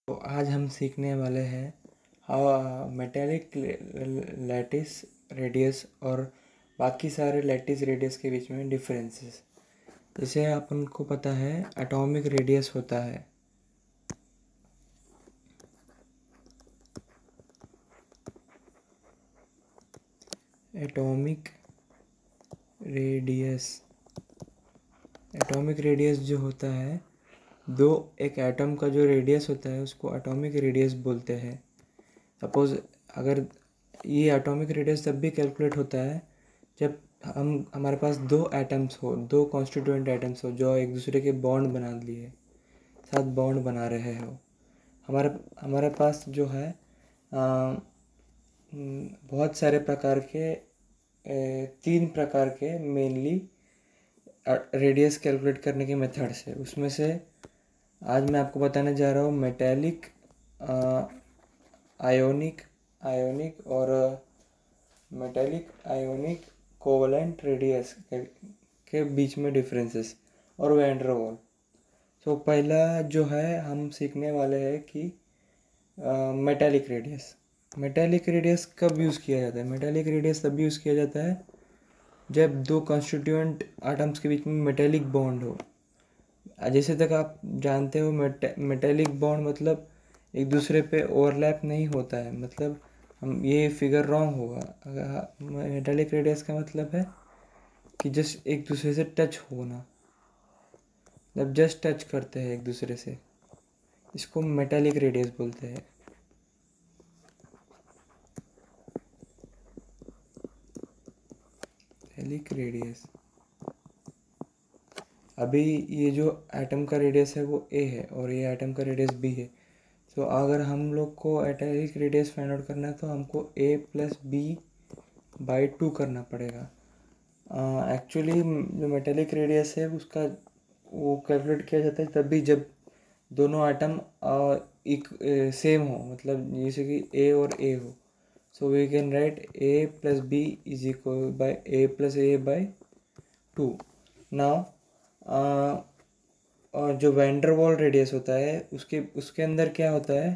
तो आज हम सीखने वाले हैं हाउ मेटेलिक लैटिस रेडियस और बाकी सारे लैटिस रेडियस के बीच में डिफरेंसेस। जैसे अपन को पता है एटॉमिक रेडियस होता है। एटॉमिक रेडियस एटॉमिक रेडियस जो होता है, एक एटम का जो रेडियस होता है उसको एटॉमिक रेडियस बोलते हैं। सपोज़ अगर ये एटॉमिक रेडियस तब भी कैलकुलेट होता है जब हमारे पास दो एटम्स हो, दो कॉन्स्टिट्यूएंट एटम्स हो जो एक दूसरे के बॉन्ड बना लिए, साथ बॉन्ड बना रहे हो। हमारे हमारे पास जो है बहुत सारे प्रकार के, तीन प्रकार के मेनली रेडियस कैलकुलेट करने के मेथड्स है। उसमें से आज मैं आपको बताने जा रहा हूँ मेटेलिक, आयोनिक और मेटेलिक आयोनिक कोवलेंट रेडियस के बीच में डिफरेंसेस और वैन डर वाल। तो पहला जो है हम सीखने वाले हैं कि मेटेलिक रेडियस कब यूज़ किया जाता है। मेटेलिक रेडियस तब यूज़ किया जाता है जब दो कॉन्स्टिट्यूएंट एटम्स के बीच में मेटेलिक बॉन्ड हो। जैसे तक आप जानते हो मेटेलिक बॉन्ड मतलब एक दूसरे पे ओवरलैप नहीं होता है। मतलब हम ये फिगर रॉन्ग होगा। अगर मेटेलिक रेडियस का मतलब है कि जस्ट एक दूसरे से टच होना, मतलब जस्ट टच करते हैं एक दूसरे से, इसको मेटेलिक रेडियस बोलते हैं। मेटेलिक रेडियस, अभी ये जो एटम का रेडियस है वो ए है और ये एटम का रेडियस बी है। तो अगर हम लोग को मेटेलिक रेडियस फाइंड आउट करना है तो हमको a प्लस बी बाई 2 करना पड़ेगा। एक्चुअली जो मेटेलिक रेडियस है उसका वो कैलकुलेट किया जाता है तब भी जब दोनों आइटम एक सेम हो, मतलब जैसे कि ए और ए हो। So we can write a plus b is equal by a plus a by 2। Now और जो वैन डर वाल रेडियस होता है उसके अंदर क्या होता है,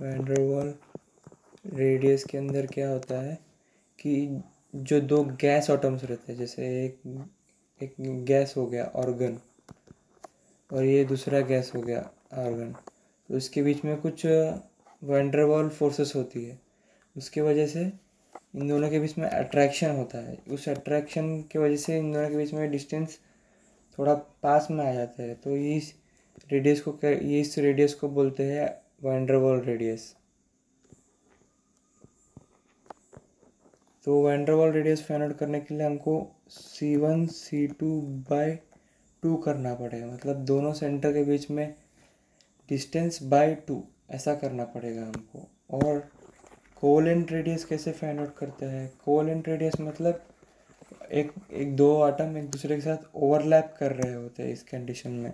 वैन डर वाल रेडियस के अंदर क्या होता है कि जो दो गैस एटम्स रहते हैं, जैसे एक गैस हो गया ऑर्गन और ये दूसरा गैस हो गया आर्गन, तो इसके बीच में कुछ वैन डर वाल फोर्सेस होती है। उसके वजह से इन दोनों के बीच में अट्रैक्शन होता है। उस अट्रैक्शन की वजह से इन दोनों के बीच में डिस्टेंस थोड़ा पास में आ जाता है। तो इस रेडियस को बोलते हैं वैन डर वाल रेडियस। तो वैन डर वाल रेडियस फाइंड आउट करने के लिए हमको C1 C2 बाई 2 करना पड़ेगा, मतलब दोनों सेंटर के बीच में डिस्टेंस बाई 2 ऐसा करना पड़ेगा हमको। और कोवलेंट रेडियस कैसे फाइंड आउट करते हैं? कोवलेंट रेडियस मतलब एक दो आटम एक दूसरे के साथ ओवरलैप कर रहे होते हैं। इस कंडीशन में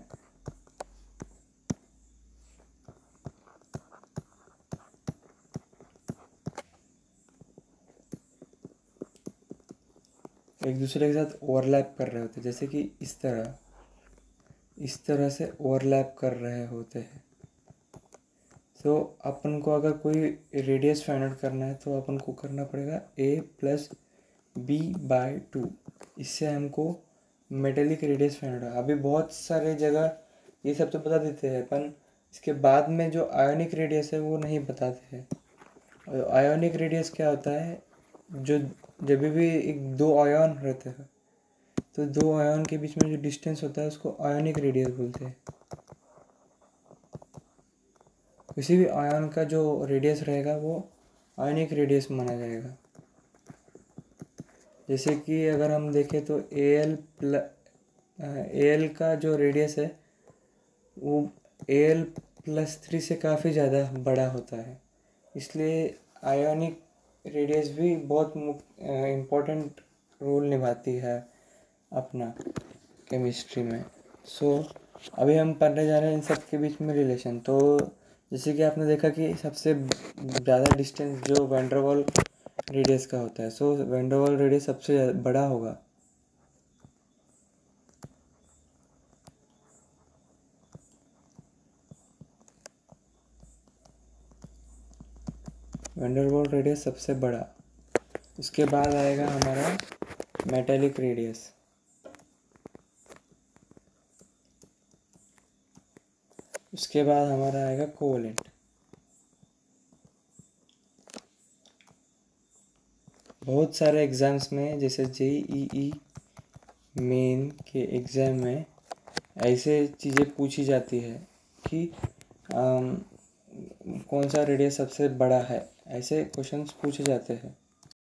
एक दूसरे के साथ ओवरलैप कर रहे होते हैं, जैसे कि इस तरह से ओवरलैप कर रहे होते हैं। तो अपन को अगर कोई रेडियस फाइंड आउट करना है तो अपन को करना पड़ेगा a प्लस बी बाई 2। इससे हमको मेटेलिक रेडियस फाइंड आउट। अभी बहुत सारे जगह ये सब तो बता देते हैं, पर इसके बाद में जो आयोनिक रेडियस है वो नहीं बताते हैं। आयोनिक रेडियस क्या होता है, जो जब भी एक दो आयन रहते हैं तो दो आयन के बीच में जो डिस्टेंस होता है उसको आयोनिक रेडियस बोलते हैं। किसी भी आयन का जो रेडियस रहेगा वो आयोनिक रेडियस माना जाएगा। जैसे कि अगर हम देखें तो एल का जो रेडियस है वो एल प्लस 3 से काफ़ी ज़्यादा बड़ा होता है। इसलिए आयोनिक रेडियस भी बहुत इम्पोर्टेंट रोल निभाती है अपना केमिस्ट्री में। सो अभी हम पढ़ने जा रहे हैं इन सब के बीच में रिलेशन। तो जैसे कि आपने देखा कि सबसे ज़्यादा डिस्टेंस जो वैन डर वाल रेडियस का होता है, सो वैन डर वाल रेडियस सबसे बड़ा होगा। वैंडरवाल रेडियस सबसे बड़ा। उसके बाद आएगा हमारा मेटेलिक रेडियस। उसके बाद हमारा आएगा कोवेलेंट। बहुत सारे एग्ज़ाम्स में जैसे JEE मेन के एग्ज़ाम में ऐसे चीज़ें पूछी जाती है कि कौन सा रेडियस सबसे बड़ा है, ऐसे क्वेश्चंस पूछे जाते हैं।